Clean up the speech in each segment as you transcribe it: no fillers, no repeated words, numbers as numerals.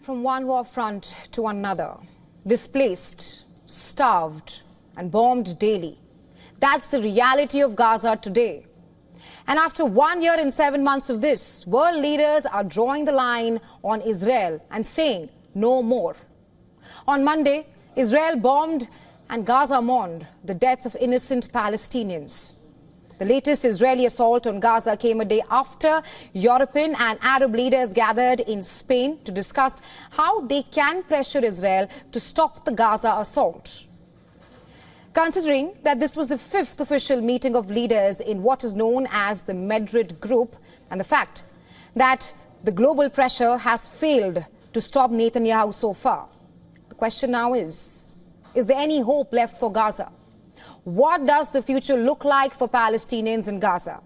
from one war front to another, displaced, starved and bombed daily. That's the reality of Gaza today. And after 1 year and 7 months of this, world leaders are drawing the line on Israel and saying no more. On Monday, Israel bombed and Gaza mourned the death of innocent Palestinians. The latest Israeli assault on Gaza came a day after European and Arab leaders gathered in Spain to discuss how they can pressure Israel to stop the Gaza assault. Considering that this was the 5th official meeting of leaders in what is known as the Madrid Group, and the fact that the global pressure has failed to stop Netanyahu so far, the question now is there any hope left for Gaza? What does the future look like for Palestinians in Gaza?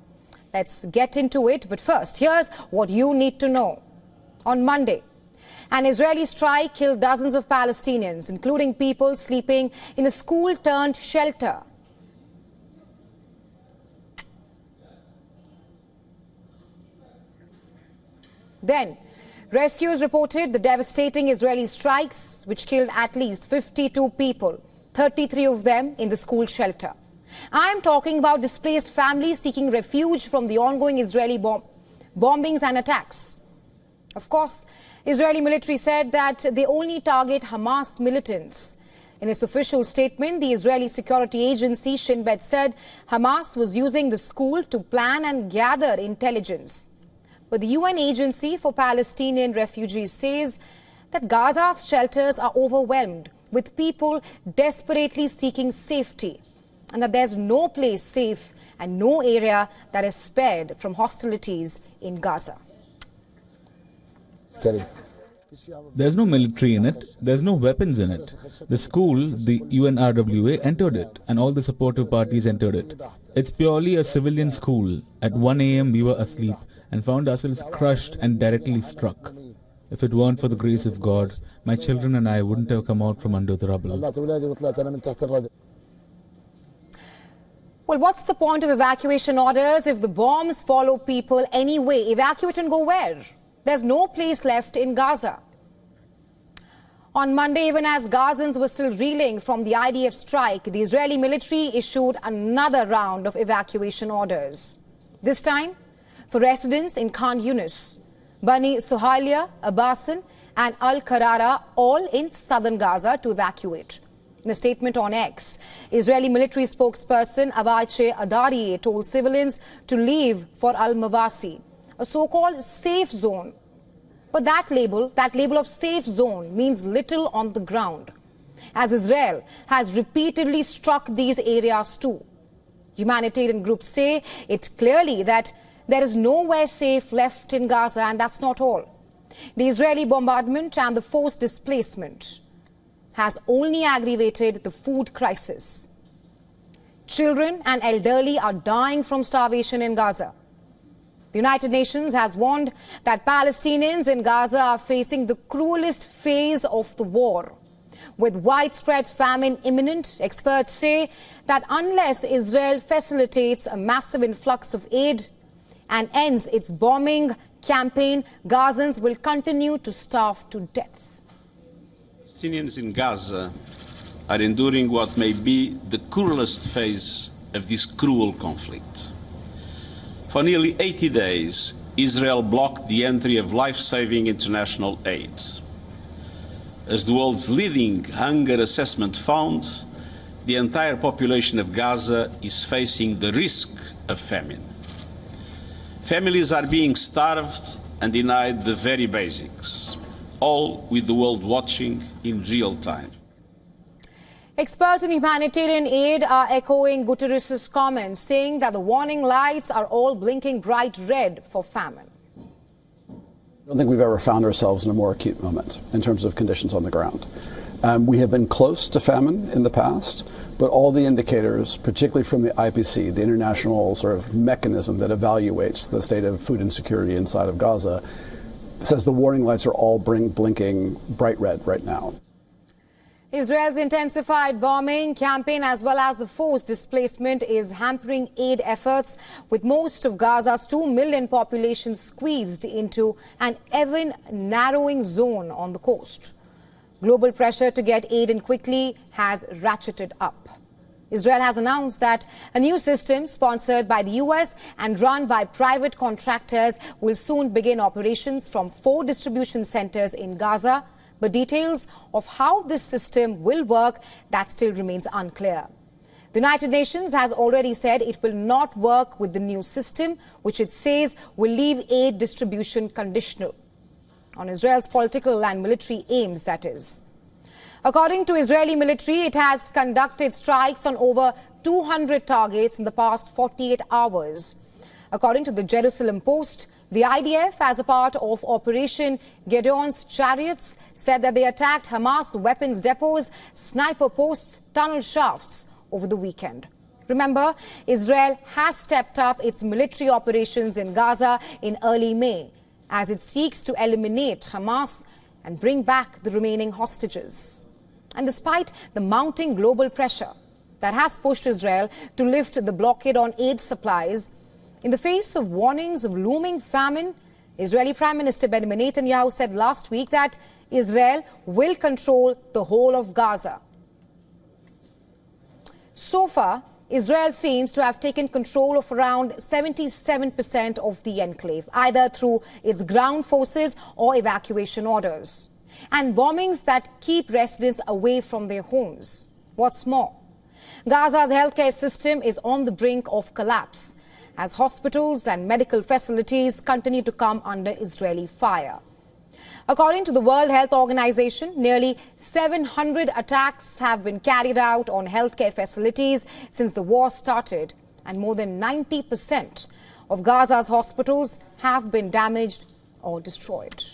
Let's get into it, but first, here's what you need to know. On Monday, an Israeli strike killed dozens of Palestinians, including people sleeping in a school-turned-shelter. Then, rescuers reported the devastating Israeli strikes, which killed at least 52 people, 33 of them in the school shelter. I'm talking about displaced families seeking refuge from the ongoing Israeli bombings and attacks. Of course, Israeli military said that they only target Hamas militants. In its official statement, the Israeli security agency Shin Bet said Hamas was using the school to plan and gather intelligence. But the UN Agency for Palestinian Refugees says that Gaza's shelters are overwhelmed with people desperately seeking safety, and that there's no place safe and no area that is spared from hostilities in Gaza. Scary. There's no military in it, there's no weapons in it. The school, the UNRWA, entered it, and all the supportive parties entered it. It's purely a civilian school. At 1 a.m. we were asleep and found ourselves crushed and directly struck. If it weren't for the grace of God, my children and I wouldn't have come out from under the rubble. Well, what's the point of evacuation orders if the bombs follow people anyway? Evacuate and go where? There's no place left in Gaza. On Monday, even as Gazans were still reeling from the IDF strike, the Israeli military issued another round of evacuation orders. This time for residents in Khan Yunis, Bani Suhailia, Abbasan and Al-Karara, all in southern Gaza, to evacuate. In a statement on X, Israeli military spokesperson Avache Adari told civilians to leave for Al-Mawasi, a so-called safe zone. But that label of safe zone means little on the ground, as Israel has repeatedly struck these areas too. Humanitarian groups say it clearly that there is nowhere safe left in Gaza, and that's not all. The Israeli bombardment and the forced displacement has only aggravated the food crisis. Children and elderly are dying from starvation in Gaza. The United Nations has warned that Palestinians in Gaza are facing the cruelest phase of the war. With widespread famine imminent, experts say that unless Israel facilitates a massive influx of aid and ends its bombing campaign, Gazans will continue to starve to death. Palestinians in Gaza are enduring what may be the cruelest phase of this cruel conflict. For nearly 80 days, Israel blocked the entry of life-saving international aid. As the world's leading hunger assessment found, the entire population of Gaza is facing the risk of famine. Families are being starved and denied the very basics, all with the world watching in real time. Experts in humanitarian aid are echoing Guterres' comments, saying that the warning lights are all blinking bright red for famine. I don't think we've ever found ourselves in a more acute moment in terms of conditions on the ground. We have been close to famine in the past, but all the indicators, particularly from the IPC, the international sort of mechanism that evaluates the state of food insecurity inside of Gaza, says the warning lights are all blinking bright red right now. Israel's intensified bombing campaign as well as the forced displacement is hampering aid efforts, with most of Gaza's 2 million population squeezed into an ever-narrowing zone on the coast. Global pressure to get aid in quickly has ratcheted up. Israel has announced that a new system sponsored by the US and run by private contractors will soon begin operations from 4 distribution centers in Gaza. But details of how this system will work, that still remains unclear. The United Nations has already said it will not work with the new system, which it says will leave aid distribution conditional on Israel's political and military aims, that is. According to Israeli military, it has conducted strikes on over 200 targets in the past 48 hours. According to the Jerusalem Post, the IDF, as a part of Operation Gideon's Chariots, said that they attacked Hamas weapons depots, sniper posts, tunnel shafts over the weekend. Remember, Israel has stepped up its military operations in Gaza in early May as it seeks to eliminate Hamas and bring back the remaining hostages. And despite the mounting global pressure that has pushed Israel to lift the blockade on aid supplies, in the face of warnings of looming famine, Israeli Prime Minister Benjamin Netanyahu said last week that Israel will control the whole of Gaza. So far, Israel seems to have taken control of around 77% of the enclave, either through its ground forces or evacuation orders, and bombings that keep residents away from their homes. What's more, Gaza's healthcare system is on the brink of collapse, as hospitals and medical facilities continue to come under Israeli fire. According to the World Health Organization, nearly 700 attacks have been carried out on healthcare facilities since the war started, and more than 90% of Gaza's hospitals have been damaged or destroyed.